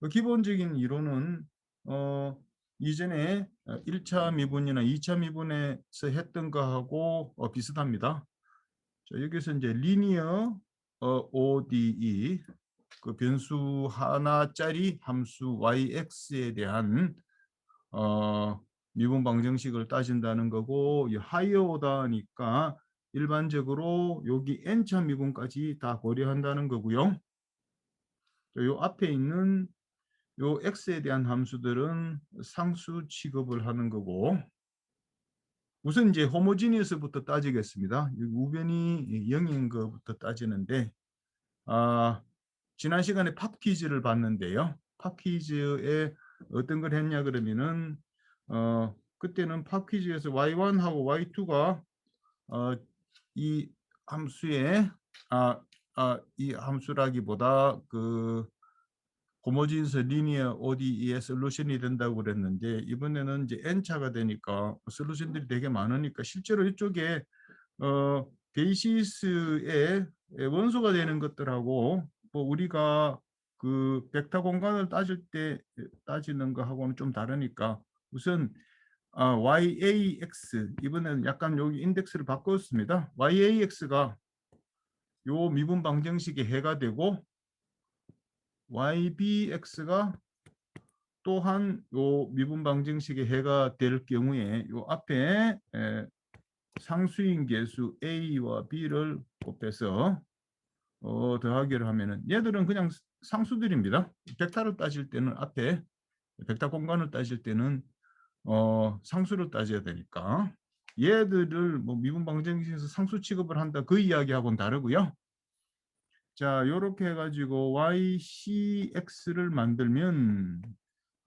그 기본적인 이론은 이전에 1차 미분이나 2차 미분에서 했던 거하고 비슷합니다. 자, 여기서 이제 리니어 ODE 그 변수 하나짜리 함수 yx에 대한 미분 방정식을 따진다는 거고, 이 하이어 오더니까 일반적으로 여기 n차 미분까지 다 고려한다는 거고요. 요 앞에 있는 요 x에 대한 함수들은 상수 취급을 하는 거고, 우선 이제 호모지니어스부터 따지겠습니다. 우변이 0인 것부터 따지는데, 지난 시간에 팝 퀴즈를 봤는데요. 팝 퀴즈에 어떤 걸 했냐 그러면은 그때는 팝 퀴즈에서 y1하고 y2가 이 함수의 이 함수라기보다 그 호모지니스 리니어 ODE의 솔루션이 된다고 그랬는데, 이번에는 이제 n차가 되니까 솔루션들이 되게 많으니까 실제로 이쪽에 베이시스의 원소가 되는 것들하고 뭐 우리가 그 벡터 공간을 따질 때 따지는 거하고는 좀 다르니까, 우선 YAX 이번에는 약간 여기 인덱스를 바꿨습니다. YAX가 요 미분 방정식의 해가 되고, YBX가 또한 요 미분 방정식의 해가 될 경우에 요 앞에 상수인 계수 A와 B를 곱해서 더하기를 하면은, 얘들은 그냥 상수들입니다. 벡터를 따질 때는 앞에 벡터 공간을 따질 때는 상수를 따져야 되니까 얘들을 뭐 미분 방정식에서 상수 취급을 한다, 그 이야기하고는 다르고요. 자, 요렇게 해가지고 YCX를 만들면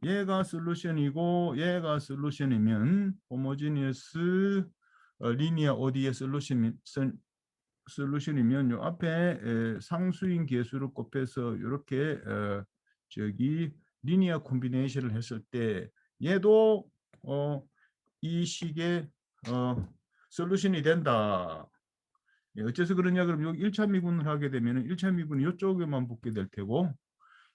얘가 솔루션이고 얘가 솔루션이면 호모지니어스 리니어 OD의 솔루션이면 요 앞에 상수인 계수를 곱해서 이렇게 저기 리니어 콤비네이션을 했을 때 얘도 이 식의 솔루션이 된다. 어째서 그러냐 그러면 여기 1차 미분을 하게 되면 1차 미분이 이쪽에만 붙게 될 테고,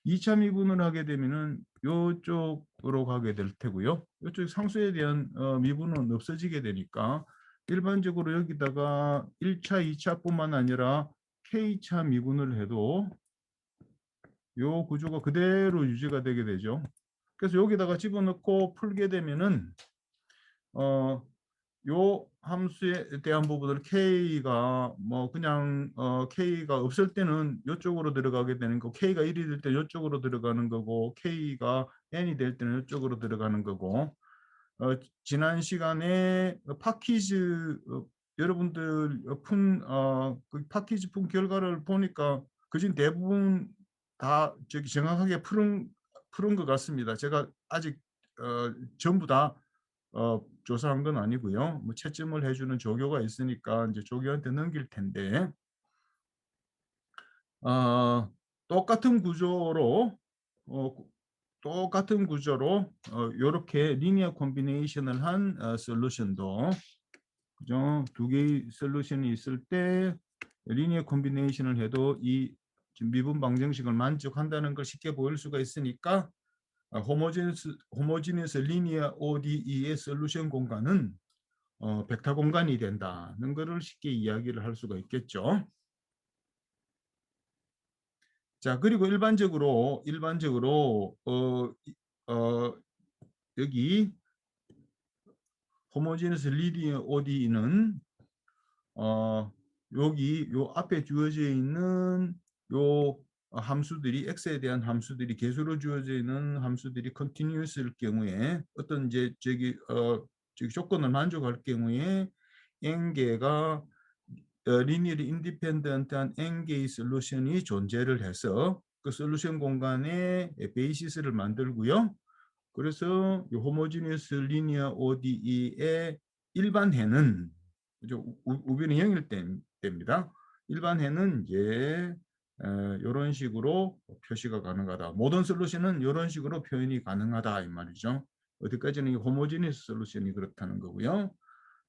2차 미분을 하게 되면은 이쪽으로 가게 될 테고요. 이쪽 상수에 대한 미분은 없어지게 되니까 일반적으로 여기다가 1차, 2차뿐만 아니라 K차 미분을 해도 요 구조가 그대로 유지가 되게 되죠. 그래서 여기다가 집어넣고 풀게 되면은 요 함수에 대한 부분을 K가 뭐 그냥 K가 없을 때는 이쪽으로 들어가게 되는 거, K가 1이 될 때 이쪽으로 들어가는 거고, K가 N이 될 때는 이쪽으로 들어가는 거고, 지난 시간에 파키즈 여러분들 그 파키즈 푼 결과를 보니까 그중 대부분 다 저기 정확하게 푸른 것 같습니다. 제가 아직 전부 다 조사한 건 아니고요. 뭐 채점을 해주는 조교가 있으니까 이제 조교한테 넘길 텐데, 어, 똑같은 구조로 어, 이렇게 리니어 콤비네이션을 한 솔루션도, 그죠? 두 개의 솔루션이 있을 때 리니어 콤비네이션을 해도 이 지금 미분 방정식을 만족한다는 걸 쉽게 보일 수가 있으니까, 호모지니스 리니어 ODE의 솔루션 공간은 벡터 공간이 된다는 것을 쉽게 이야기를 할 수가 있겠죠. 자, 그리고 일반적으로 여기 호모지니스 리니어 ODE는 여기 요 앞에 주어져 있는 요 함수들이, x에 대한 함수들이, 개수로 주어져 있는 함수들이 컨티뉴어스일 경우에, 어떤 이제 저기 조건을 만족할 경우에 n개가 리니어리 인디펜던트한 n개의 솔루션이 존재를 해서 그 솔루션 공간에 베이시스를 만들고요. 그래서 이 호모지니어스 리니어 ODE의 일반해는, 우변이 0일 때입니다. 일반해는 이제 이런 식으로 표시가 가능하다. 모든 솔루션은 이런 식으로 표현이 가능하다 이 말이죠. 어디까지는 호모지니어스 솔루션이 그렇다는 거고요.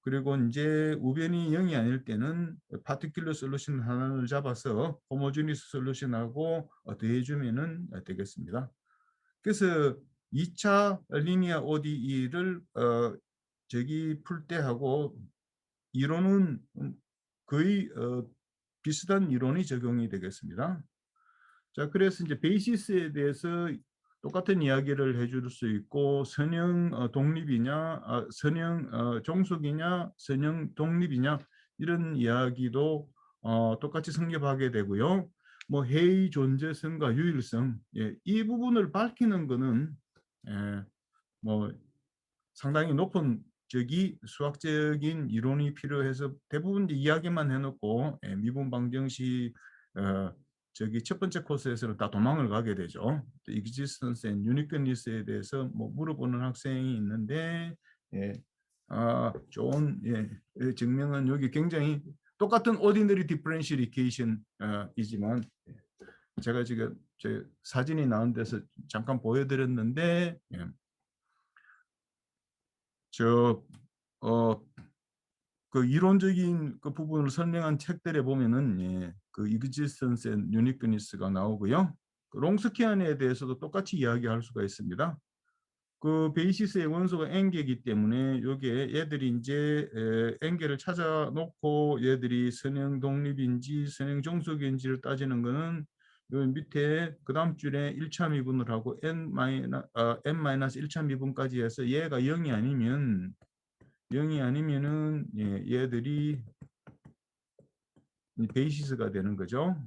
그리고 이제 우변이 0이 아닐 때는 파티큘러 솔루션 하나를 잡아서 호모지니어스 솔루션하고 더해주면은 되겠습니다. 그래서 2차 리니어 ODE를 저기 풀 때 하고 이론은 거의 비슷한 이론이 적용이 되겠습니다. 자, 그래서 이제 베이시스에 대해서 똑같은 이야기를 해줄 수 있고, 선형 독립이냐, 선형 종속이냐, 선형 독립이냐, 이런 이야기도 똑같이 성립하게 되고요. 뭐 해의 존재성과 유일성, 예, 이 부분을 밝히는 것은 예, 뭐 상당히 높은 저기 수학적인 이론이 필요해서 대부분 이제 이야기만 해놓고 미분 방정식 저기 첫 번째 코스에서는 다 도망을 가게 되죠. existence and uniqueness에 대해서 뭐 물어보는 학생이 있는데 예, 좋은 증명은 여기 굉장히 똑같은 ordinary differential equation 이지만 제가 지금 제 사진이 나온 데서 잠깐 보여드렸는데 그 이론적인 그 부분을 설명한 책들에 보면은 그 existence and uniqueness가 나오고요. 그 롱스키안에 대해서도 똑같이 이야기할 수가 있습니다. 그 베이시스의 원소가 n개이기 때문에 여기에 얘들이 이제 n개를 찾아 놓고 얘들이 선형 독립인지 선형 종속인지를 따지는 거는 요 밑에 그 다음 줄에 1차 미분을 하고 n-1차 미분까지 해서 얘가 0이 아니면은 얘들이 베이시스가 되는 거죠.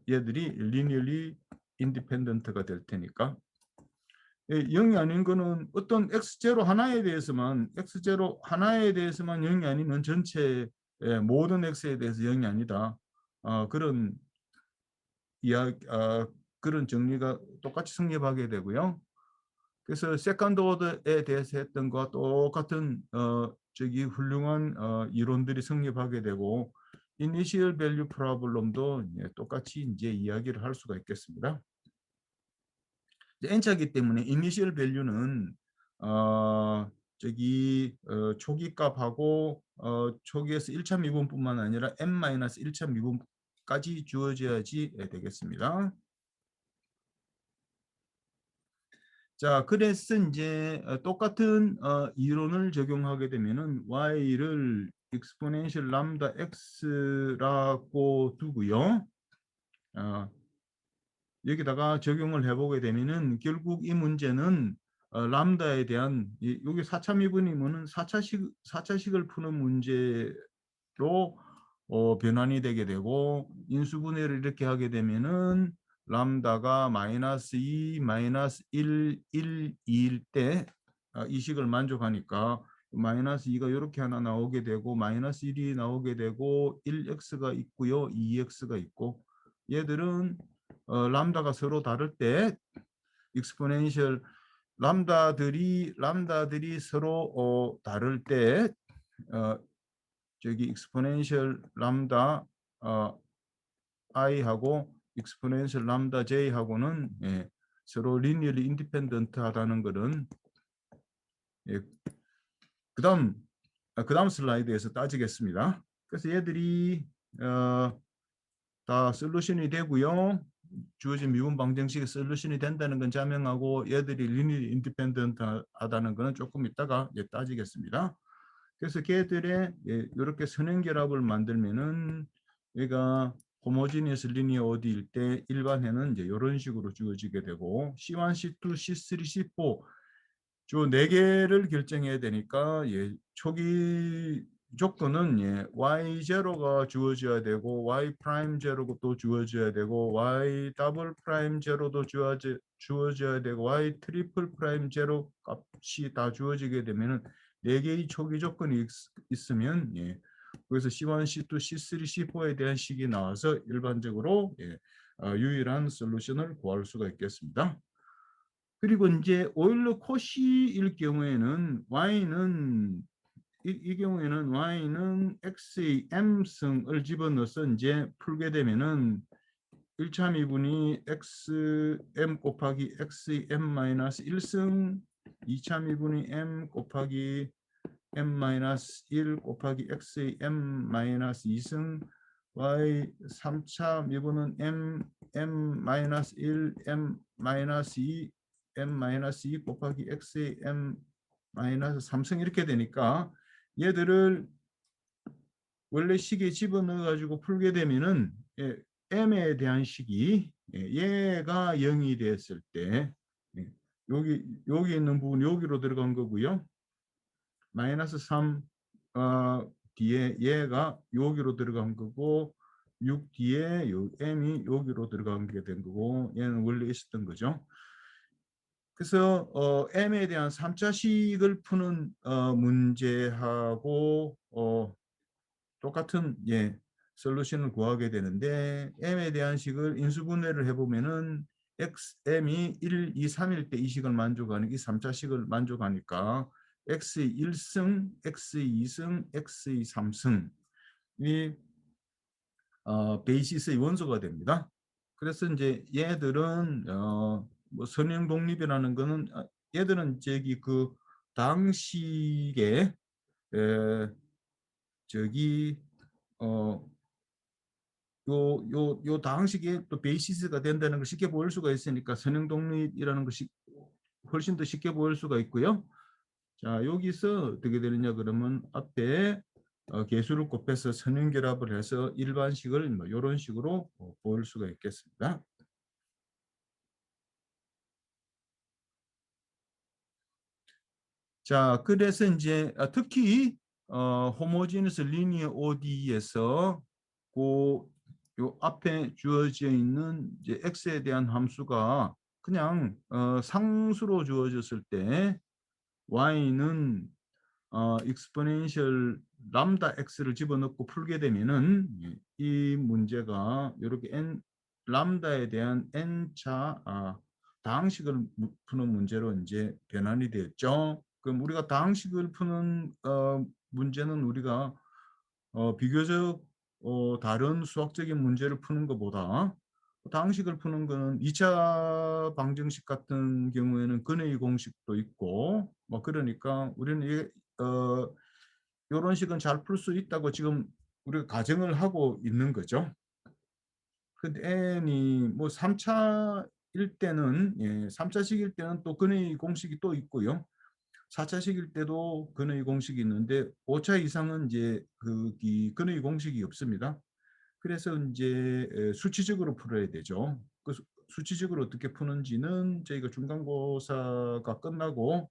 얘들이 linearly independent가 될 테니까. 0이 아닌 거는 어떤 x0 하나에 대해서만 x0 하나에 대해서만 0이 아니면 전체 모든 x에 대해서 0이 아니다. 그런 이야기, 그런 정리가 똑같이 성립하게 되고요. 그래서 세컨드 오더에 대해서 했던 것과 똑같은 저기 훌륭한 이론들이 성립하게 되고 이니셜 밸류 프로블럼도 똑같이 이제 이야기를 할 수가 있겠습니다. n차기 때문에 이니셜 밸류는 저기 초기 값하고 초기에서 1차 미분뿐만 아니라 n-1차 미분까지 주어져야지 되겠습니다. 자, 그래서 이제 똑같은 이론을 적용하게 되면은 y를 exponential lambda x라고 두고요. 여기다가 적용을 해보게 되면은 결국 이 문제는 람다에 대한 여기 4차 미분이면은 4차식을 푸는 문제로 변환이 되게 되고 인수분해를 이렇게 하게 되면은 람다가 마이너스 2, 마이너스 1, 1, 2일 때 이 식을 만족하니까 마이너스 2가 이렇게 하나 나오게 되고 마이너스 1이 나오게 되고 1x가 있고요. 2x가 있고 얘들은 람다가 서로 다를 때 익스포넨셜 람다들이 서로 다를 때 저기 익스포넨셜 람다 i하고 익스포넨셜 람다 j하고는 서로 리니어리 인디펜던트 하다는 것은 그다음 슬라이드에서 따지겠습니다. 그래서 얘들이 다 솔루션이 되고요. 주어진 미분 방정식의 솔루션이 된다는 건 자명하고 얘들이 리니어 인디펜던트 하다는 것은 조금 이따가 따지겠습니다. 그래서 걔들의 이렇게 선행결합을 만들면은 얘가 호모지니어스 리니어 OD일 때 일반해는 이제 이런 식으로 주어지게 되고 C1, C2, C3, C4 주 4개를 결정해야 되니까 초기 조건은 y0가 주어져야 되고 y 프라임 제로가 또 주어져야 되고 y 더블 프라임 제로도 주어져야 되고 y 트리플 프라임 제로 값이 다 주어지게 되면은 4개의 초기 조건이 있으면 그래서 C1, C2, C3, C4에 대한 식이 나와서 일반적으로 유일한 솔루션을 구할 수가 있겠습니다. 그리고 이제 오일러 코시일 경우에는 y는 이 경우에는 y는 x의 m승을 집어넣어서 이제 풀게 되면은 1차 미분이 xm 곱하기 x의 m-1승 2차 미분이 m 곱하기 m-1 곱하기 x의 m-2승 y 3차 미분은 m-1 m-2 m-2 곱하기 x의 m-3승 이렇게 되니까 얘들을 원래 식에 집어넣어 가지고 풀게 되면은 m에 대한 식이 얘가 0이 됐을 때 여기 있는 부분 여기로 들어간 거고요. 마이너스 3 뒤에 얘가 여기로 들어간 거고 6 뒤에 요 m이 여기로 들어간 게 된 거고 얘는 원래 있었던 거죠. 그래서 m에 대한 3차식을 푸는 문제하고 똑같은 솔루션을 구하게 되는데 m에 대한 식을 인수분해를 해보면은 m이 1, 2, 3일 때 이 식을 만족하는 이 3차식을 만족하니까 x의 1승, x의 2승, x의 3승이 베이시스의 원소가 됩니다. 그래서 이제 얘들은 뭐 선형 독립이라는 거는 얘들은 저기 그 당식에 저기 요 당식에 또 베이시스가 된다는 걸 쉽게 보일 수가 있으니까 선형 독립이라는 것이 훨씬 더 쉽게 보일 수가 있고요. 자, 여기서 어떻게 되느냐 그러면 앞에 개수를 곱해서 선형 결합을 해서 일반식을 뭐 이런 식으로 보일 수가 있겠습니다. 자, 그래서 이제 특히 호모지너스 리니어 ODE에서 요 앞에 주어져 있는 이제 x에 대한 함수가 그냥 상수로 주어졌을 때 y는 exponential 람다 x를 집어넣고 풀게 되면은 이 문제가 이렇게 n 람다에 대한 n차 다항식을 푸는 문제로 이제 변환이 되었죠. 그럼 우리가 다항식을 푸는 문제는 우리가 비교적 다른 수학적인 문제를 푸는 것보다 다항식을 푸는 거는 2차 방정식 같은 경우에는 근의 공식도 있고 뭐 그러니까 우리는 이런 식은 잘 풀 수 있다고 지금 우리가 가정을 하고 있는 거죠. 근데 n이 뭐 3차일 때는 3차식일 때는 또 근의 공식이 또 있고요. 4차식일 때도 근의 공식이 있는데 5차 이상은 이제 근의 공식이 없습니다. 그래서 이제 수치적으로 풀어야 되죠. 그 수치적으로 어떻게 푸는지는 저희가 중간고사가 끝나고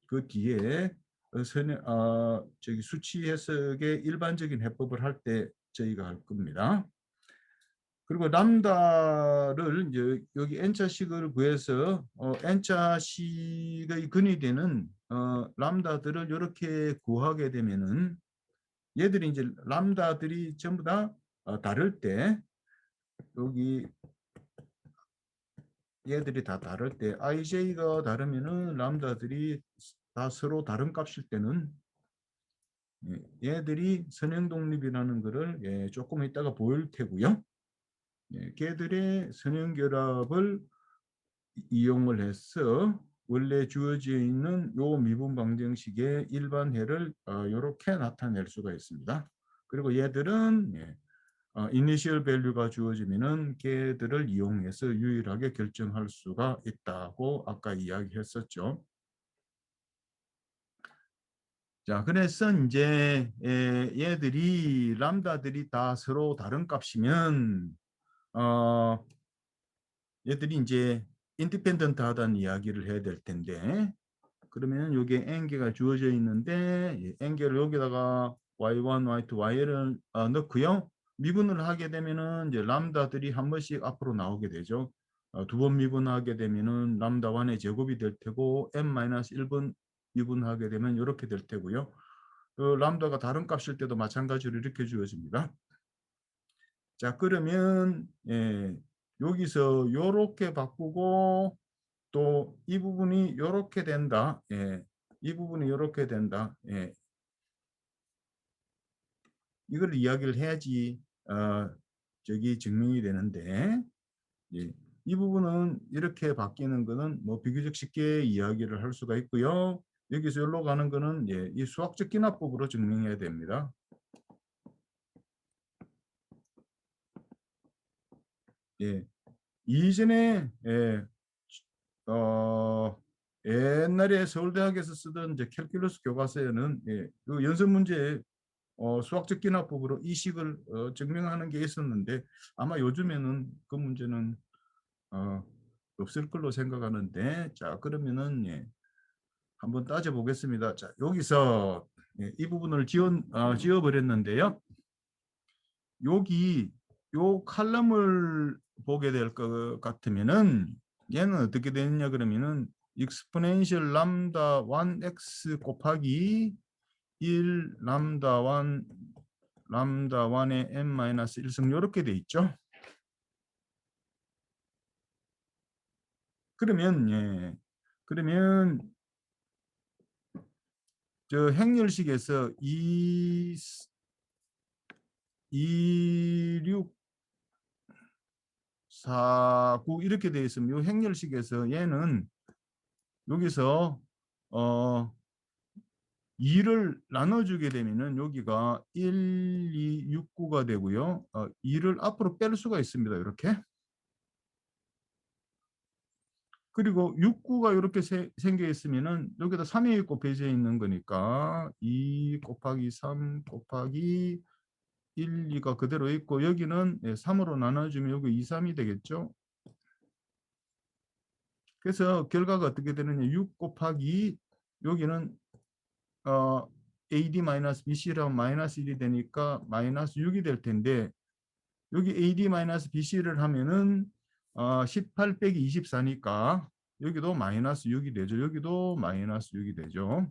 그 뒤에 저기 수치 해석의 일반적인 해법을 할 때 저희가 할 겁니다. 그리고 람다를 이제 여기 n차식을 구해서 n차식의 근이 되는 람다들을 이렇게 구하게 되면은 얘들이 이제 람다들이 전부 다 다를 때 여기 얘들이 다 다를 때 ij가 다르면은 람다들이 다 서로 다른 값일 때는 얘들이 선형 독립이라는 거를 조금 이따가 보일 테고요. 걔들의 선형 결합을 이용을 해서 원래 주어져 있는 요 미분 방정식의 일반해를 이렇게 나타낼 수가 있습니다. 그리고 얘들은 이니셜 밸류가 주어지면은 걔들을 이용해서 유일하게 결정할 수가 있다고 아까 이야기했었죠. 자, 그래서 이제 얘들이 람다들이 다 서로 다른 값이면 얘들이 이제 인디펜던트하다는 이야기를 해야 될 텐데 그러면 여기에 n개가 주어져 있는데 n개를 여기다가 y1, y2, y를 넣고요. 미분을 하게 되면은 이제 람다들이 한 번씩 앞으로 나오게 되죠. 두 번 미분하게 되면은 람다 1의 제곱이 될 테고 n-1번 미분하게 되면 이렇게 될 테고요. 람다가 다른 값일 때도 마찬가지로 이렇게 주어집니다. 자, 그러면 여기서 이렇게 바꾸고 또 이 부분이 이렇게 된다. 이 부분이 이렇게 된다. 이걸 이야기를 해야지 저기 증명이 되는데 이 부분은 이렇게 바뀌는 거는 뭐 비교적 쉽게 이야기를 할 수가 있고요. 여기서 여기로 가는 거는 이 수학적 기납법으로 증명해야 됩니다. 이전에 옛날에 서울대학에서 쓰던 이제 캘큘러스 교과서에는 그 연습 문제에 수학적 기납법으로 이 식을 증명하는 게 있었는데 아마 요즘에는 그 문제는 없을 걸로 생각하는데, 자 그러면은 한번 따져 보겠습니다. 자 여기서 이 부분을 지워 버렸는데요. 여기 요 칼럼을 보게 될 것 같으면은 얘는 어떻게 되느냐 그러면은 exponential 람다 1x 곱하기 1 람다 1 람다 1의 n-1승 이렇게 돼 있죠. 그러면 저 행렬식에서 2, 6, 4, 9 이렇게 돼 있으면 이 행렬식에서 얘는 여기서 2를 나눠주게 되면은 여기가 1, 2, 6, 9가 되고요. 2를 앞으로 뺄 수가 있습니다. 이렇게. 그리고 6, 9가 이렇게 생겨 있으면은 여기다 3이 곱해져 있는 거니까 2 곱하기 3 곱하기 1, 2가 그대로 있고 여기는 3으로 나눠주면 여기 2, 3이 되겠죠. 그래서 결과가 어떻게 되느냐. 6 곱하기 여기는 AD-BC라면 마이너스 1이 되니까 마이너스 6이 될 텐데 여기 AD-BC를 하면은 18 빼기 24니까 여기도 마이너스 6이 되죠. 여기도 마이너스 6이 되죠.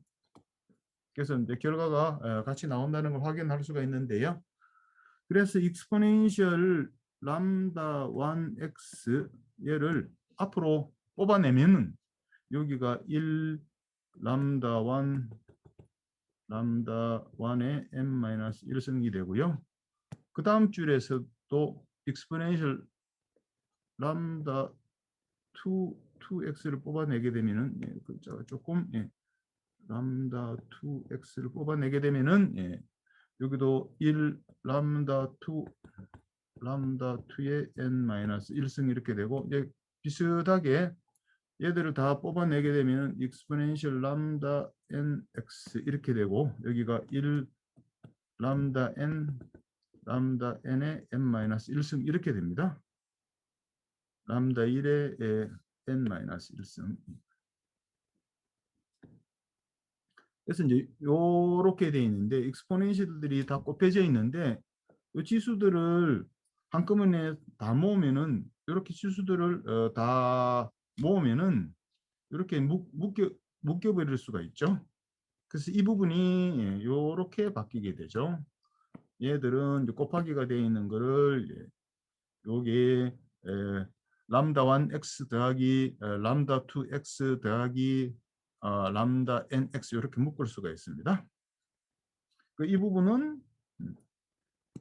그래서 이제 결과가 같이 나온다는 걸 확인할 수가 있는데요. 그래서 exponential 람다 1x 얘를 앞으로 뽑아내면은 여기가 1 람다 1 람다 1의 n-1승이 되고요. 그 다음 줄에서도 exponential 람다 2x를 뽑아내게 되면은 글자가 조금 람다 2x를 뽑아내게 되면은 여기도 1 람다 2 람다 2의 n-1승 이렇게 되고 이제 비슷하게 얘들을 다 뽑아내게 되면 exponential 람다 nx 이렇게 되고 여기가 1 람다 n 람다 n의 n-1승 이렇게 됩니다. 람다 1의 n-1승. 그래서 이제 요렇게 돼 있는데 익스포넨셜들이 다 곱해져 있는데 이 지수들을 한꺼번에 다 모으면은 이렇게 지수들을 다 모으면은 이렇게 묶여버릴 수가 있죠. 그래서 이 부분이 요렇게 바뀌게 되죠. 얘들은 이제 곱하기가 되어 있는 거를 여기 람다 1x 더하기 람다 2x 더하기 람다 nx 이렇게 묶을 수가 있습니다. 이 부분은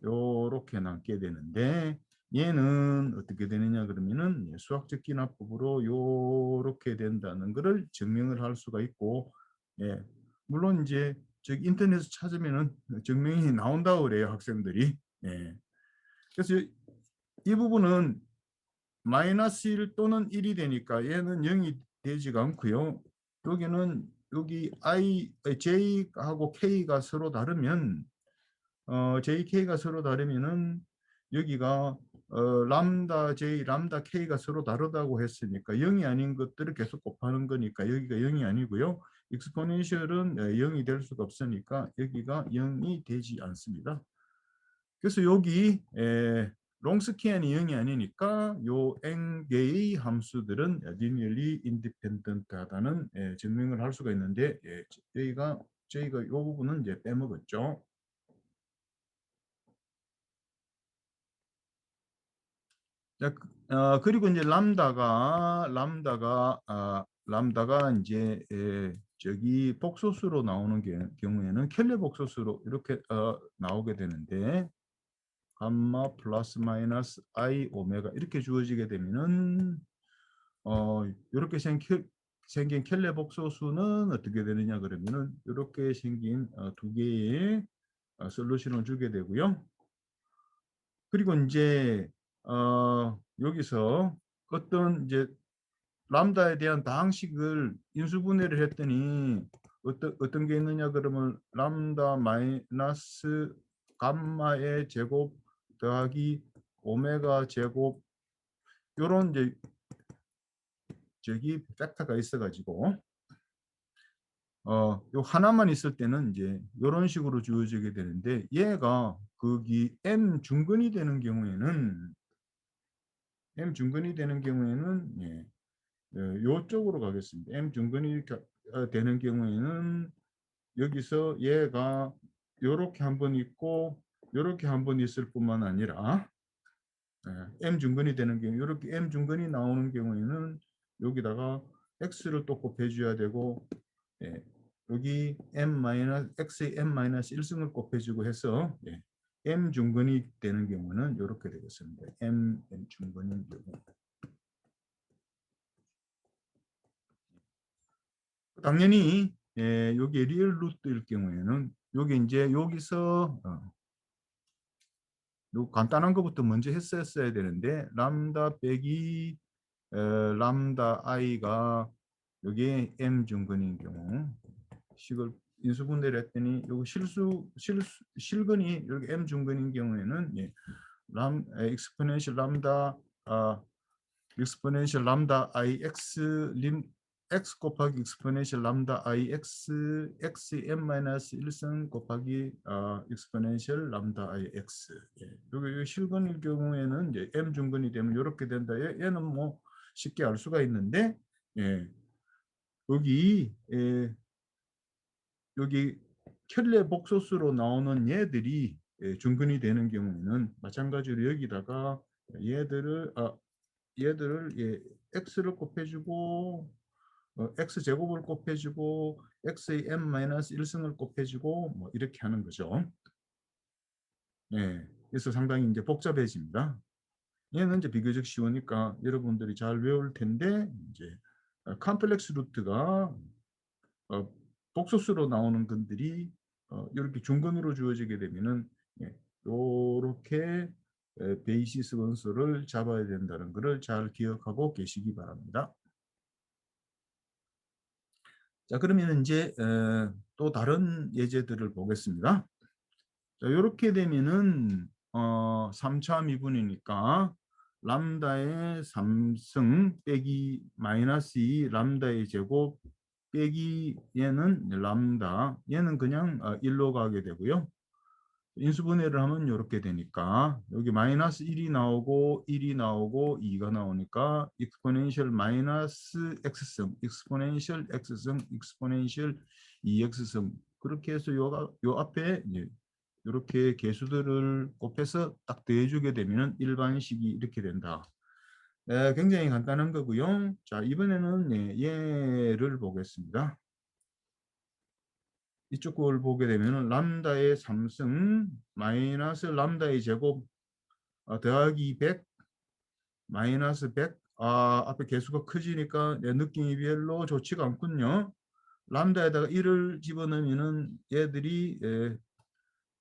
이렇게 남게 되는데 얘는 어떻게 되느냐 그러면은 수학적 기납법으로 이렇게 된다는 것을 증명을 할 수가 있고, 물론 이제 저기 인터넷에 찾으면은 증명이 나온다고 그래요 학생들이. 그래서 이 부분은 마이너스 1 또는 1이 되니까 얘는 0이 되지가 않고요. 여기는 여기 J하고 K가 서로 다르면 JK가 서로 다르면은 여기가 람다 J, 람다 K가 서로 다르다고 했으니까 0이 아닌 것들을 계속 곱하는 거니까 여기가 0이 아니고요. 익스포넨셜은 0이 될 수가 없으니까 여기가 0이 되지 않습니다. 그래서 여기 롱스키안이 0이 아니니까 요 n개의 함수들은 linearly independent하다는 증명을 할 수가 있는데 저희가 이 부분은 이제 빼먹었죠. 자, 그리고 이제 람다가 이제 저기 복소수로 나오는 경우에는 켈레 복소수로 이렇게 나오게 되는데 감마 플러스 마이너스 i 오메가 이렇게 주어지게 되면은 이렇게 생긴 켈레 복소수는 어떻게 되느냐 그러면은 이렇게 생긴 두 개의 솔루션을 주게 되고요. 그리고 이제 여기서 어떤 이제 람다에 대한 다항식을 인수분해를 했더니 어떤 게 있느냐 그러면 람다 마이너스 감마의 제곱 더하기 오메가 제곱 요런 이제 저기 팩터가 있어가지고 요 하나만 있을 때는 이제 요런 식으로 주어지게 되는데 얘가 거기 m 중근이 되는 경우에는 예, 요쪽으로 가겠습니다. m 중근이 되는 경우에는 여기서 얘가 요렇게 한번 있고 요렇게 한번 있을 뿐만 아니라 m 중근이 되는 경우 이렇게 m 중근이 나오는 경우에는 여기다가 x를 또 곱해줘야 되고 예, 여기 x의 m-1승을 곱해주고 해서 m 중근이 되는 경우는 이렇게 되겠습니다. m 중근인 경우 당연히 여기 리얼 루트일 경우에는 여기 이제 여기서 요 간단한 것부터 먼저 했었어야 되는데 람다 빼기 람다 i가 여기 m 중근인 경우 식을 인수분해를 했더니 여기 실근이 여기 m 중근인 경우에는 익스포넨셜 람다 익스포넨셜 람다 i x x 곱하기 익스포넨셜 람다 i x x m 마이너스 1승 곱하기 익스포넨셜 람다 i x 여기 실근일 경우에는 이제 m 중근이 되면 이렇게 된다. 얘는 뭐 쉽게 알 수가 있는데 여기 여기 켈레 복소수로 나오는 얘들이 중근이 되는 경우에는 마찬가지로 여기다가 얘들을 x를 곱해주고 x 제곱을 곱해주고 x의 m-1승을 곱해주고 뭐 이렇게 하는 거죠. 그래서 상당히 이제 복잡해집니다. 얘는 이제 비교적 쉬우니까 여러분들이 잘 외울 텐데 이제 컴플렉스 루트가 복소수로 나오는 것들이 이렇게 중근으로 주어지게 되면은 이렇게 베이시스 원소를 잡아야 된다는 것을 잘 기억하고 계시기 바랍니다. 자, 그러면 이제 또 다른 예제들을 보겠습니다. 자, 이렇게 되면은 3차 미분이니까 람다의 3승 빼기 마이너스 2 람다의 제곱 빼기 얘는 람다 얘는 그냥 1로 가게 되고요. 인수분해를 하면 이렇게 되니까 여기 마이너스 1이 나오고 1이 나오고 2가 나오니까 익스포넨셜 마이너스 x승 익스포넨셜 x승 익스포넨셜 2x승 그렇게 해서 요 앞에 이렇게 개수들을 곱해서 딱 더해주게 되면 일반식이 이렇게 된다. 굉장히 간단한 거고요. 자, 이번에는 얘를 보겠습니다. 이쪽 걸 보게 되면 람다의 3승 마이너스 람다의 제곱 더하기 100 마이너스 100 앞에 개수가 커지니까 내 느낌이 별로 좋지가 않군요. 람다에다가 1을 집어넣으면 얘들이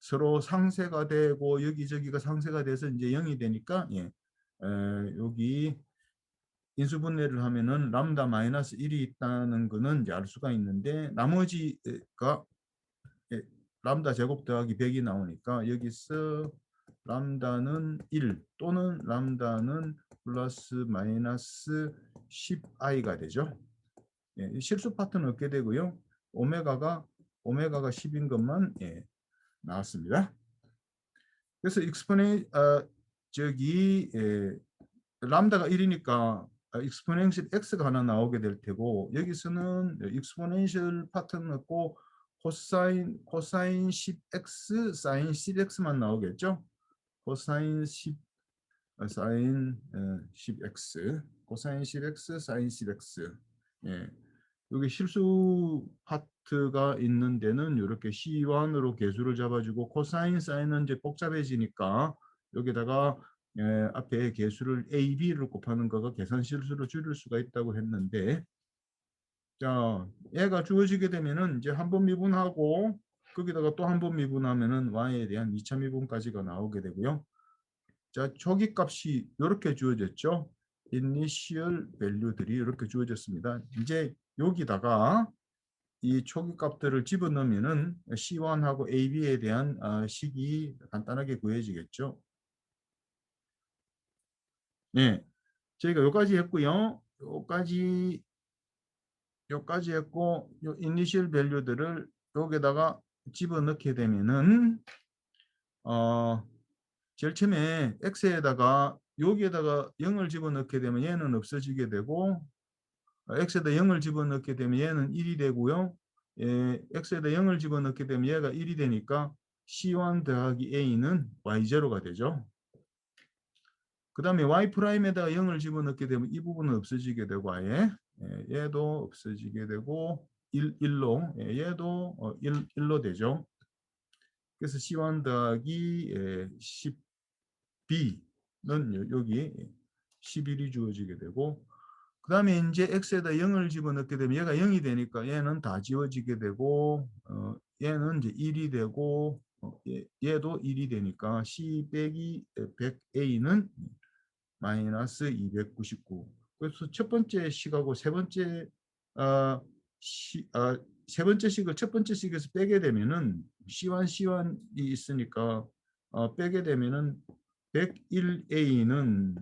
서로 상쇄가 되고 여기저기가 상쇄가 돼서 이제 0이 되니까 여기 인수분해를 하면은 람다 마이너스 1이 있다는 거는 이제 알 수가 있는데 나머지가 람다 제곱 더하기 100이 나오니까 여기서 람다는 1 또는 람다는 플러스 마이너스 10i가 되죠. 실수 파트는 없게 되고요. 오메가가 10인 것만 나왔습니다. 그래서 저기 람다가 1이니까 익스포넨셜 x가 하나 나오게 될 테고 여기서는 익스포넨셜 파트는 없고 코사인 10x 사인 10x만 나오겠죠. 코사인 10 사인 10x 코사인 10x 사인 10x 여기 실수 파트가 있는 데는 이렇게 C1으로 개수를 잡아주고 코사인 사인은 이제 복잡해지니까 여기다가 앞에 개수를 A, B를 곱하는 거가 계산 실수로 줄일 수가 있다고 했는데 자 얘가 주어지게 되면은 이제 한 번 미분하고 거기다가 또 한 번 미분하면은 Y에 대한 2차 미분까지가 나오게 되고요. 자, 저기 값이 이렇게 주어졌죠. initial value들이 이렇게 주어졌습니다. 이제 여기다가 이 초기 값들을 집어넣으면은 C1하고 AB에 대한 식이 간단하게 구해지겠죠. 네, 저희가 여기까지 했고요. 여기까지 했고, 요 initial value들을 여기다가 집어넣게 되면은 제일 처음에 x에다가 여기에다가 0을 집어넣게 되면 얘는 없어지게 되고, x에다 0을 집어넣게 되면 얘는 1이 되고요. x에다 0을 집어넣게 되면 얘가 1이 되니까 c1 더하기 a는 y0가 되죠. 그 다음에 y'에다가 0을 집어넣게 되면 이 부분은 없어지게 되고 아예 얘도 없어지게 되고 1로 얘도 1로 되죠. 그래서 c1 더하기 10b는 여기 11이 주어지게 되고, 그 다음에 이제 x에다 0을 집어넣게 되면 얘가 0이 되니까 얘는 다 지워지게 되고, 얘는 이제 1이 되고, 얘도 1이 되니까 c 빼기 100a는 마이너스 299. 그래서 첫 번째 식하고 세 번째 세 번째 식을 첫 번째 식에서 빼게 되면은 C1이 있으니까 빼게 되면은 101A는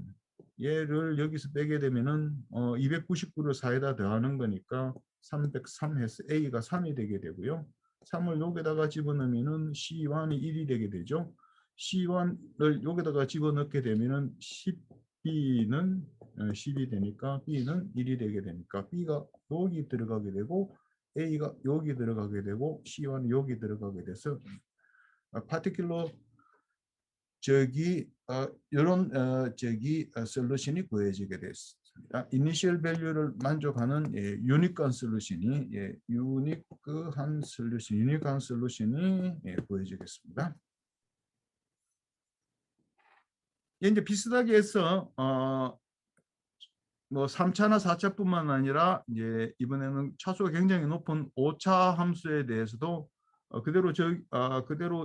얘를 여기서 빼게 되면은 299를 4에다 더하는 거니까 303 해서 A가 3이 되게 되고요. 3을 여기다가 집어넣으면은 C1이 1이 되게 되죠. C1을 여기다가 집어넣게 되면은 10B는 10이 되니까 B는 1이 되게 되니까 B가 여기 들어가게 되고 A가 여기 들어가게 되고 C1이 여기 들어가게 돼서 파티큘러 이런 솔루션이 구해지게 됐습니다. 이니셜 밸류를 만족하는 유니크한 솔루션이 유니크한 솔루션이 구해지겠습니다. 이제 비슷하게 해서 뭐 3차나 4차뿐만 아니라 이제 이번에는 차수가 굉장히 높은 5차 함수에 대해서도 그대로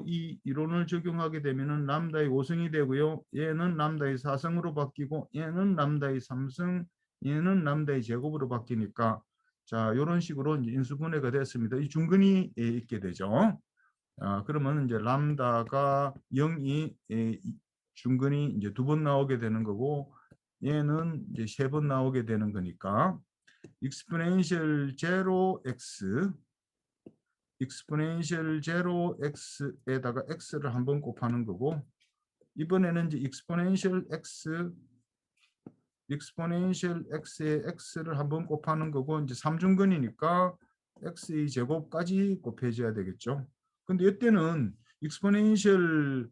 이 이론을 적용하게 되면은 람다의 5승이 되고요. 얘는 람다의 4승으로 바뀌고 얘는 람다의 3승, 얘는 람다의 제곱으로 바뀌니까 자, 이런 식으로 이제 인수분해가 됐습니다. 이 중근이 있게 되죠. 그러면 이제 람다가 0이 중근이 이제 2번 나오게 되는 거고 얘는 이제 3번 나오게 되는 거니까 exponential 0x exponential 0x에다가 x를 한번 곱하는 거고 이번에는 이제 exponential x에 x를 한번 곱하는 거고 이제 3중근이니까 x의 제곱까지 곱해줘야 되겠죠. 근데 이때는 exponential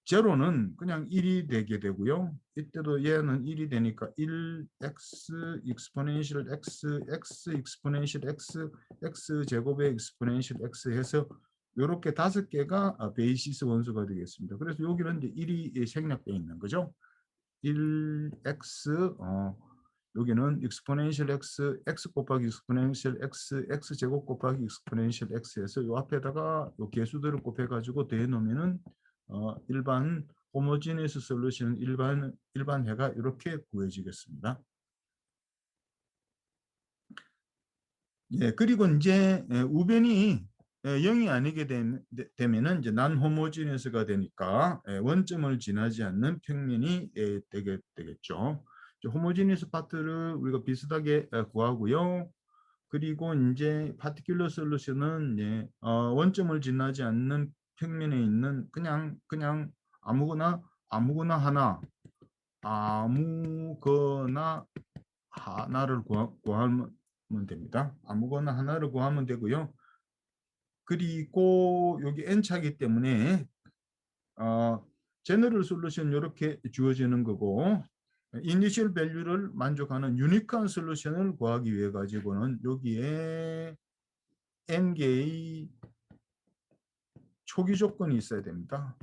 제로는 그냥 1이 되게 되고요. 이때도 얘는 1이 되니까 1x exponential x exponential x 제곱의 exponential x 해서 이렇게 5개가 베이시스 원소가 되겠습니다. 그래서 여기는 이제 1이 생략되어 있는 거죠. 1x 여기는 exponential x 곱하기 exponential x 제곱 곱하기 exponential x에서 요 앞에다가 요 개수들을 곱해가지고 더해놓으면은 일반 호모지니스 솔루션 일반해가 이렇게 구해지겠습니다. 예, 그리고 이제 우변이 0이 아니게 되면은 이제 난 호모지니스가 되니까 원점을 지나지 않는 평면이 되게 되겠죠. 호모지니스 파트를 우리가 비슷하게 구하고요. 그리고 이제 파티큘러 솔루션은 이제 원점을 지나지 않는 평면에 있는 그냥 아무거나 하나를 구하면 됩니다. 아무거나 하나를 구하면 되고요. 그리고 여기 n차기 때문에 제너럴 솔루션 이렇게 주어지는 거고 이니셜 밸류를 만족하는 유니크한 솔루션을 구하기 위해 가지고는 여기에 n개의 초기 조건이 있어야 됩니다.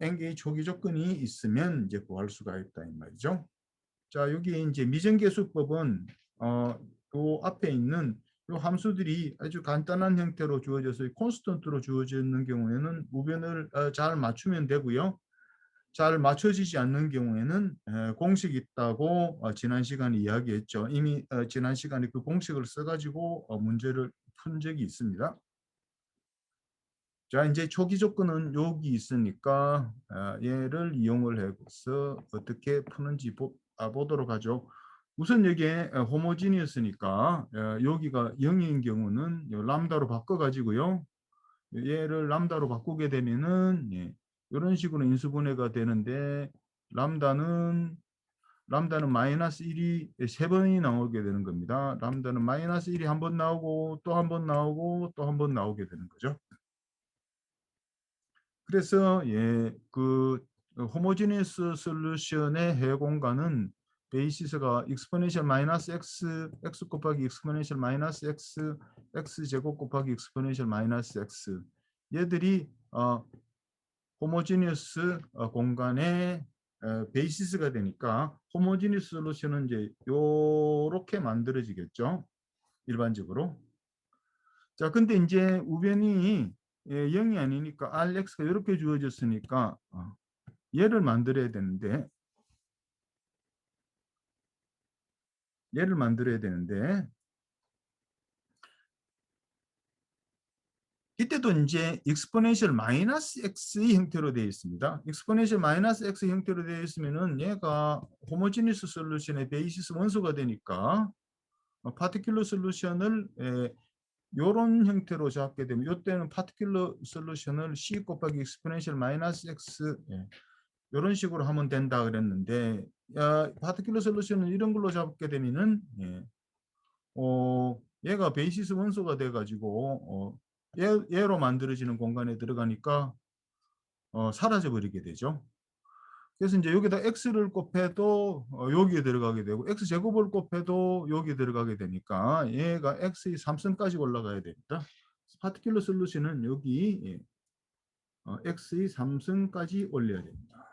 n개의 초기 조건이 있으면 이제 구할 수가 있다 이 말이죠. 자, 여기 이제 미정계수법은 그 앞에 있는 이 함수들이 아주 간단한 형태로 주어져서 콘스턴트로 주어지는 경우에는 우변을 잘 맞추면 되고요. 잘 맞춰지지 않는 경우에는 공식이 있다고 지난 시간에 이야기했죠. 이미 지난 시간에 그 공식을 써 가지고 문제를 푼 적이 있습니다. 자, 이제 초기 조건은 여기 있으니까 얘를 이용을 해서 어떻게 푸는지 보도록 하죠. 우선 여기에 호모지니어스니까 여기가 0인 경우는 요 람다로 바꿔 가지고요. 얘를 람다로 바꾸게 되면은 이런 식으로 인수분해가 되는데 람다는 마이너스 1이 3번이 나오게 되는 겁니다. 람다는 마이너스 1이 한 번 나오고 또 한 번 나오고 또 한 번 나오게 되는 거죠. 그래서 그 호모지니어스 솔루션의 해 공간은 베이시스가 익스포넨셜 마이너스 x 곱하기 익스포넨셜 마이너스 x 제곱 곱하기 익스포넨셜 마이너스 x 얘들이 호모지니어스 공간의 베이시스가 되니까 호모지니어스 솔루션은 이제 요렇게 만들어지겠죠. 일반적으로. 자, 근데 이제 우변이 0이 아니니까 Rx가 이렇게 주어졌으니까 얘를 만들어야 되는데 이때도 이제 익스포넨셜 마이너스 x의 형태로 되어 있습니다. 익스포넨셜 마이너스 x 형태로 되어 있으면은 얘가 호모지니스 솔루션의 베이시스 원소가 되니까 파티큘러 솔루션을 요런 형태로 잡게 되면 이때는 파티큘러 솔루션을 c 곱하기 익스포넨셜 마이너스 x 이런 식으로 하면 된다 그랬는데 파티큘러 솔루션은 이런 걸로 잡게 되면은 얘가 베이시스 원소가 돼 가지고 얘로 만들어지는 공간에 들어가니까 사라져 버리게 되죠. 그래서 이제 여기다 x를 곱해도 여기에 들어가게 되고 x 제곱을 곱해도 여기에 들어가게 되니까 얘가 x의 3승까지 올라가야 됩니다. 파티큘러 솔루션은 여기 x의 3승까지 올려야 됩니다.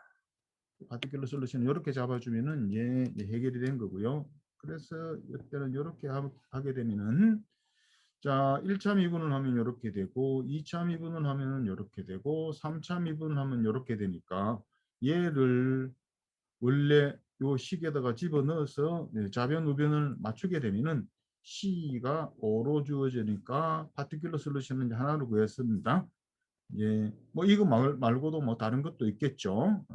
파티큘러 솔루션은 이렇게 잡아주면은 해결이 된 거고요. 그래서 이때는 이렇게 하게 되면은 자, 1차 미분을 하면 이렇게 되고 2차 미분을 하면 이렇게 되고 3차 미분을 하면 이렇게 되니까 얘를 원래 요 식에다가 집어넣어서 좌변 우변을 맞추게 되면은 C가 5로 주어지니까 파티큘러 솔루션은 하나로 구했습니다. 뭐 이거 말고도 뭐 다른 것도 있겠죠.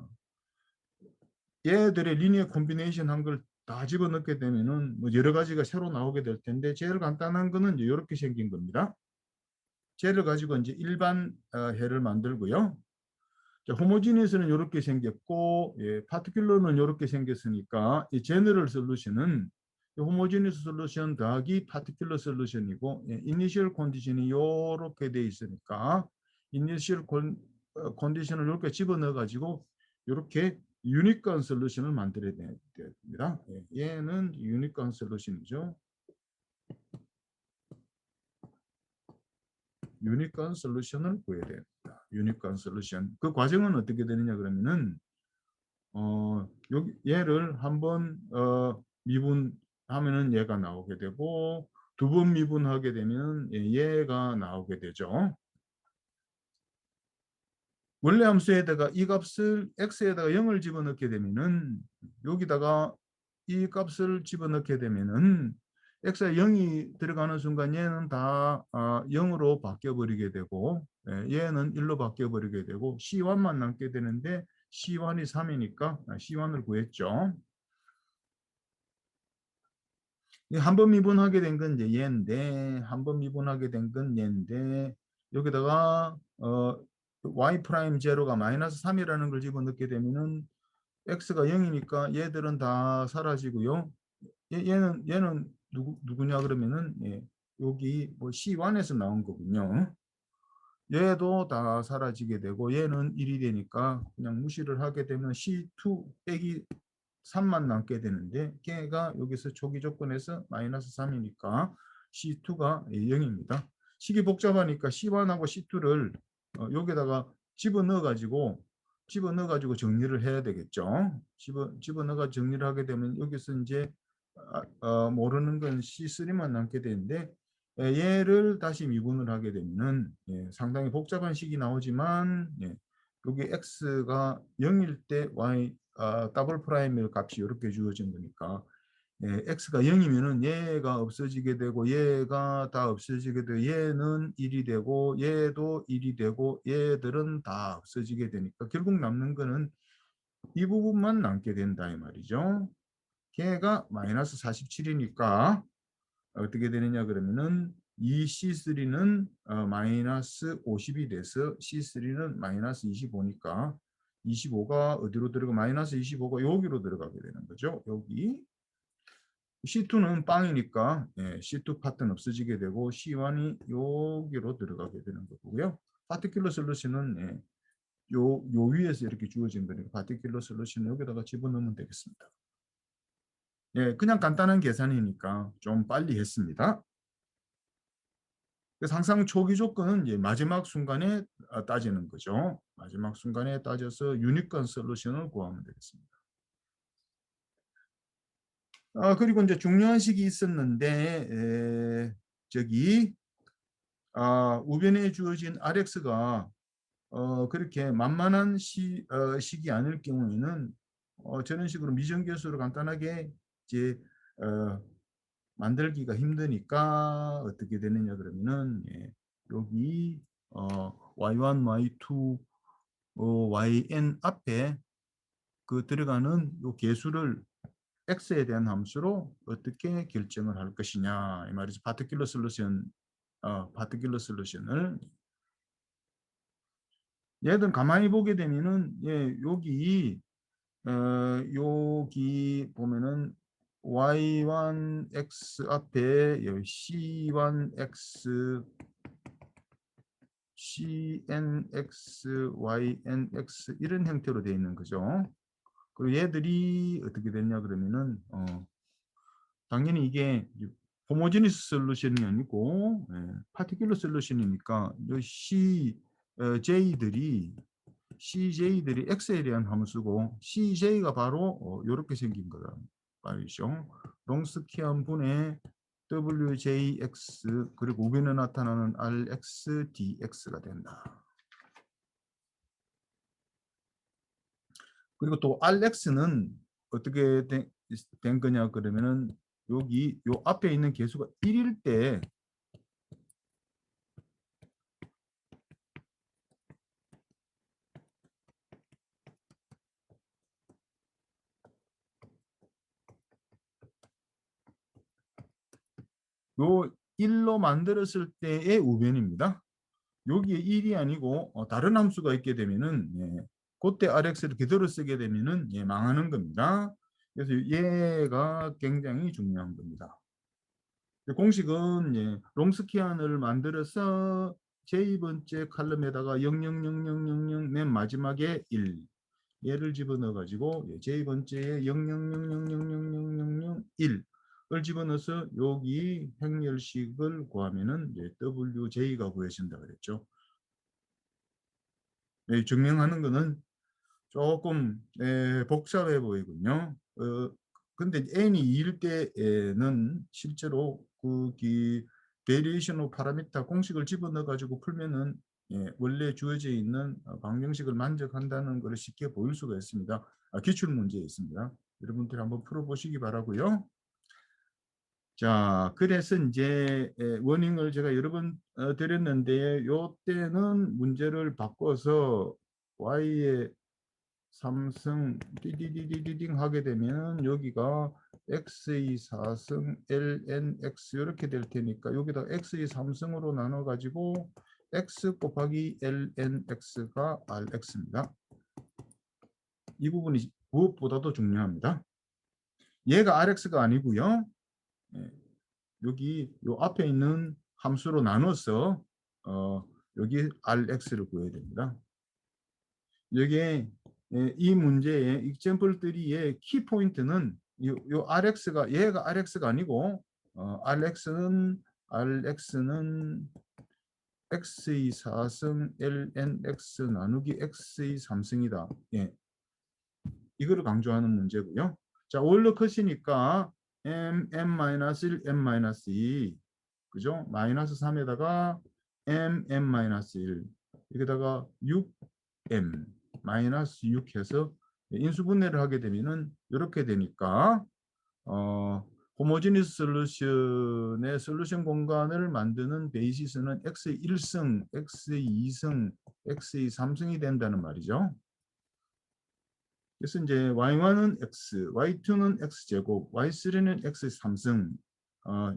얘들의 리니어 콤비네이션 한 걸 다 집어넣게 되면은 뭐 여러 가지가 새로 나오게 될 텐데 제일 간단한 거는 이제 이렇게 생긴 겁니다. 쟤를 가지고 이제 일반 해를 만들고요. 자, 호모지니스는 이렇게 생겼고 파티큘러는 이렇게 생겼으니까 이 제너럴 솔루션은 호모지니스 솔루션 더하기 파티큘러 솔루션이고 이니셜 컨디션이 이렇게 돼 있으니까 이니셜 컨디션을 이렇게 집어넣어 가지고 이렇게 유니크한 솔루션을 만들어야 됩니다. 얘는 유니크한 솔루션이죠. 유니크한 솔루션을 구해야 됩니다. 유니크한 솔루션. 그 과정은 어떻게 되느냐 그러면은 여기 얘를 한번 미분하면은 얘가 나오게 되고 두 번 미분하게 되면 얘가 나오게 되죠. 원래 함수에다가 이 값을 x에다가 0을 집어넣게 되면은 여기다가 이 값을 집어넣게 되면은 x에 0이 들어가는 순간 얘는 다 0으로 바뀌어 버리게 되고 얘는 1로 바뀌어 버리게 되고 C1만 남게 되는데 C1이 3이니까 C1을 구했죠. 한 번 미분하게 된 건 이제 얘인데 한 번 미분하게 된 건 얘인데 여기다가 y 프라임 제로가 마이너스 3이라는 걸 집어넣게 되면은 x가 0이니까 얘들은 다 사라지고요. 얘는 누구냐 그러면은 여기 뭐 C1에서 나온 거군요. 얘도 다 사라지게 되고 얘는 1이 되니까 그냥 무시를 하게 되면 C2 빼기 3만 남게 되는데 걔가 여기서 초기 조건에서 마이너스 3이니까 C2가 0입니다. 식이 복잡하니까 C1하고 C2를 여기다가 집어넣어 가지고 정리를 해야 되겠죠. 집어넣어 가지고 정리를 하게 되면 여기서 이제 모르는 건 C3만 남게 되는데 얘를 다시 미분을 하게 되면은 상당히 복잡한 식이 나오지만 여기 x가 0일 때 y 더블 프라임의 값이 이렇게 주어진 거니까 예, x가 0이면은 얘가 없어지게 되고 얘가 다 없어지게 되고 얘는 1이 되고 얘도 1이 되고 얘들은 다 없어지게 되니까 결국 남는 거는 이 부분만 남게 된다 이 말이죠. 걔가 마이너스 47이니까 어떻게 되느냐 그러면은 이 C3는 마이너스 50이 돼서 C3는 마이너스 25니까 25가 어디로 들어가 마이너스 25가 여기로 들어가게 되는 거죠. 여기 C2는 빵이니까 예, C2 파트는 없어지게 되고 C1이 여기로 들어가게 되는 거고요. 파티큘러 솔루션은 예, 요 위에서 이렇게 주어진 거니까 파티큘러 솔루션 여기다가 집어넣으면 되겠습니다. 예, 그냥 간단한 계산이니까 좀 빨리 했습니다. 그래서 항상 초기 조건은 이제 마지막 순간에 따지는 거죠. 마지막 순간에 따져서 유니건 솔루션을 구하면 되겠습니다. 그리고 이제 중요한 식이 있었는데 저기 우변에 주어진 RX가 그렇게 만만한 식이 아닐 경우에는 저런 식으로 미정계수로 간단하게 이제 만들기가 힘드니까 어떻게 되느냐 그러면은 예, 여기 y1, y2, yn 앞에 그 들어가는 요 계수를 x에 대한 함수로 어떻게 결정을 할 것이냐 이 말이죠. 파티큘러 솔루션, 파티큘러 솔루션을 얘들 가만히 보게 되면은 예, 여기 보면은 y1x 앞에 c1x, cnx, ynx 이런 형태로 되어 있는 거죠. 그리고 얘들이 어떻게 됐냐 그러면은 당연히 이게 호모지니스 솔루션이 아니고 파티큘러 솔루션이니까 CJ들이 X에 대한 함수고 CJ가 바로 이렇게 생긴 거다 말이죠. 롱스키안 분의 WJX 그리고 우변에 나타나는 RX, DX가 된다. 그리고 또 RX는 어떻게 된 거냐 그러면은 여기 요 앞에 있는 계수가 1일 때 요 1로 만들었을 때의 우변입니다. 여기에 1이 아니고 다른 함수가 있게 되면은 예, 그때 RX를 그대로 쓰게 되면은 예, 망하는 겁니다. 그래서 얘가 굉장히 중요한 겁니다. 공식은 예, 롱스키안을 만들어서 J번째 칼럼에다가 0000000 맨 마지막에 1 얘를 집어넣어 가지고 J번째에 000000001을 집어넣어서 여기 행렬식을 구하면은 WJ가 구해진다 그랬죠. 증명하는 거는 조금 복잡해 보이군요. 근데 n이 2일 때에는 실제로 베리에이션 오브 파라미터 공식을 집어넣어 가지고 풀면은 원래 주어져 있는 방정식을 만족한다는 것을 쉽게 보일 수가 있습니다. 기출 문제에 있습니다. 여러분들이 한번 풀어보시기 바라고요. 자, 그래서 이제 워닝을 제가 여러 번 드렸는데 요때는 문제를 바꿔서 y의 3승 띠디디디딩 하게 되면 여기가 x의 4승 lnx 이렇게 될 테니까 여기다 x의 3승으로 나눠 가지고 x 곱하기 lnx가 rx입니다. 이 부분이 무엇보다도 중요합니다. 얘가 rx가 아니고요. 여기 요 앞에 있는 함수로 나눠서 여기 rx를 구해야 됩니다. 여기에 이 문제의 example 3의 키 포인트는 요 rx가 얘가 rx가 아니고 rx는 x의 4승 lnx 나누기 x의 3승이다. 예. 이거를 강조하는 문제고요. 자, 오일러 컷이니까 m-1, m-2 그죠? 마이너스 3에다가 m-1 여기다가 6 m 마이너스 6 해서 인수분해를 하게 되면은 이렇게 되니까 호모지니스 솔루션의 솔루션 공간을 만드는 베이시스는 x의 1승, x의 2승, x의 3승이 된다는 말이죠. 그래서 이제 y1은 x, y2는 x제곱, y3는 x의 3승.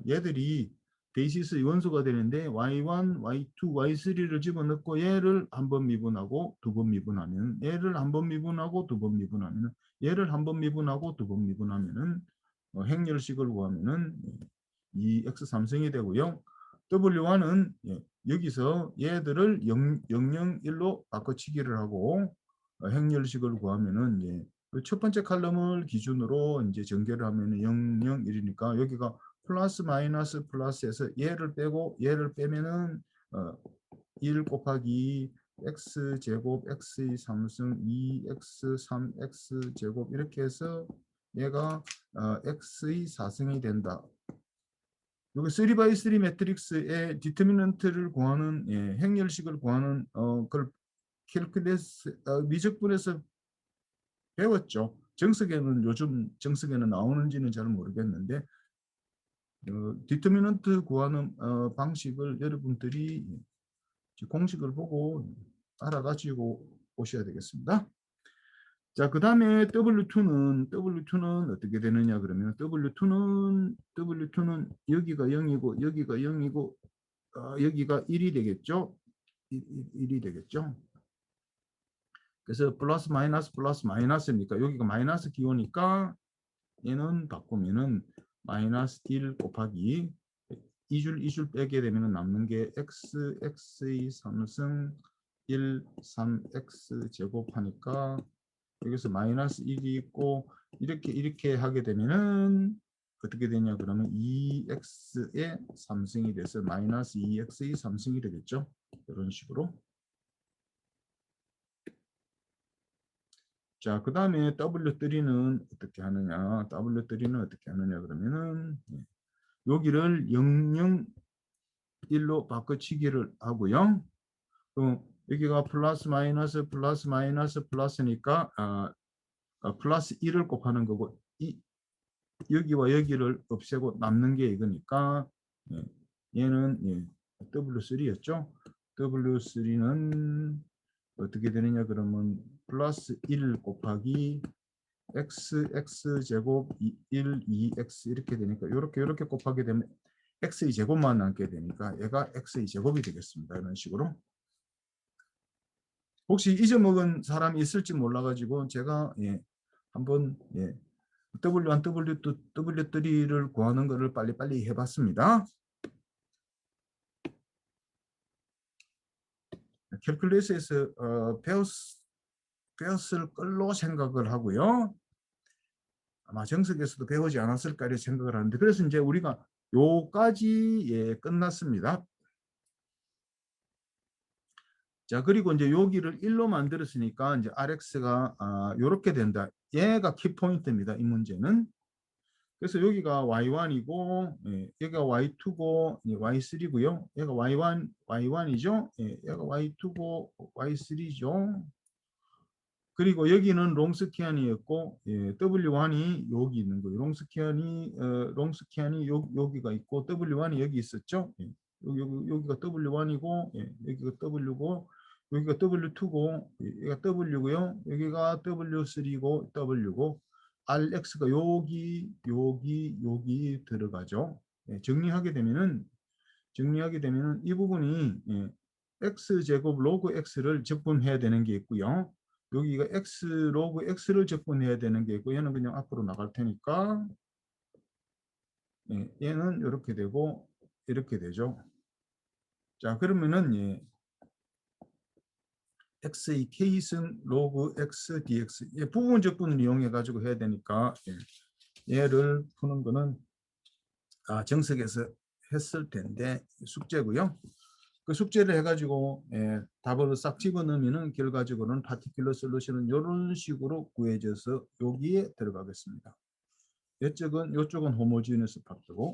얘들이 베이시스 원소가 되는데 y1, y2, y3를 집어넣고 얘를 한 번 미분하고 두 번 미분하면, 얘를 한 번 미분하고 두 번 미분하면, 얘를 한 번 미분하고 두 번 미분하면은 행렬식을 구하면은 이 x3승이 되고요. w1은 여기서 얘들을 0, 0, 1로 바꿔치기를 하고 행렬식을 구하면은 첫 번째 칼럼을 기준으로 이제 전개를 하면 0, 0, 1이니까 여기가 플러스 마이너스 플러스에서 얘를 빼고 얘를 빼면은 1 곱하기 x 제곱 x의 3승 2x 3x 제곱 이렇게 해서 얘가 x의 4승이 된다. 여기 3x3 매트릭스의 디터미넌트를 구하는 행렬식을 구하는 그걸 캘큘레스 미적분에서 배웠죠. 정석에는 요즘 정석에는 나오는지는 잘 모르겠는데 디터미넌트 구하는 방식을 여러분들이 공식을 보고 알아가지고 오셔야 되겠습니다. 자, 그 다음에 W2는 어떻게 되느냐 그러면 W2는 여기가 0이고 여기가 0이고 여기가 1이 되겠죠. 1이 되겠죠. 그래서 플러스 마이너스니까 여기가 마이너스 기호니까 얘는 바꾸면은 마이너스 1 곱하기 2줄 빼게 되면 남는 게 x의 3승 1, 3x 제곱하니까 여기서 마이너스 1이 있고 이렇게 하게 되면은 어떻게 되냐 그러면 2x의 3승이 돼서 마이너스 2x의 3승이 되겠죠. 이런 식으로. 자, 그 다음에 W3는 어떻게 하느냐? W3는 어떻게 하느냐 그러면은 여기를 0, 1로 바꿔치기를 하고요. 여기가 플러스 마이너스 플러스니까 플러스 1을 곱하는 거고 여기와 여기를 없애고 남는 게 이거니까 얘는 W3였죠. W3는 어떻게 되느냐 그러면 플러스 1 곱하기 x 제곱 1, 2x 이렇게 되니까 이렇게 곱하게 되면 x의 제곱만 남게 되니까 얘가 x의 제곱이 되겠습니다. 이런 식으로. 혹시 잊어먹은 사람이 있을지 몰라가지고 제가 한번 W1, W2, W3를 구하는 것을 빨리빨리 해봤습니다. 캘큘레이스에서 배웠을 걸로 생각을 하고요. 아마 정석에서도 배우지 않았을까 이렇게 생각을 하는데 그래서 이제 우리가 요까지 끝났습니다. 자, 그리고 이제 여기를 1로 만들었으니까 이제 RX가 이렇게 된다. 얘가 키포인트입니다. 이 문제는. 그래서 여기가 Y1이고 여기가 Y2고 Y3고요. 얘가 Y1이죠. 얘가 Y2고 Y3죠. 그리고 여기는 롱스키안이었고 W1이 여기 있는 거예요. 롱스키안이 여기가 있고 W1이 여기 있었죠. 여기가 W1이고 여기가 W고 여기가 W2고 여기가 W고요. 여기가 W3고 W고 RX가 여기 들어가죠. 정리하게 되면은 이 부분이 X제곱 로그 X를 적분해야 되는 게 있고요. 여기가 X 로그 X를 적분해야 되는 게 있고 얘는 그냥 앞으로 나갈 테니까 얘는 이렇게 되고 이렇게 되죠. 자, 그러면은 X의 K승 로그 X dx 부분 적분을 이용해 가지고 해야 되니까 얘를 푸는 거는 정석에서 했을 텐데 숙제고요. 그 숙제를 해가지고 답을 싹 집어넣으면 결과적으로는 파티큘러 솔루션은 이런 식으로 구해져서 여기에 들어가겠습니다. 이쪽은 호모지니스 팍트고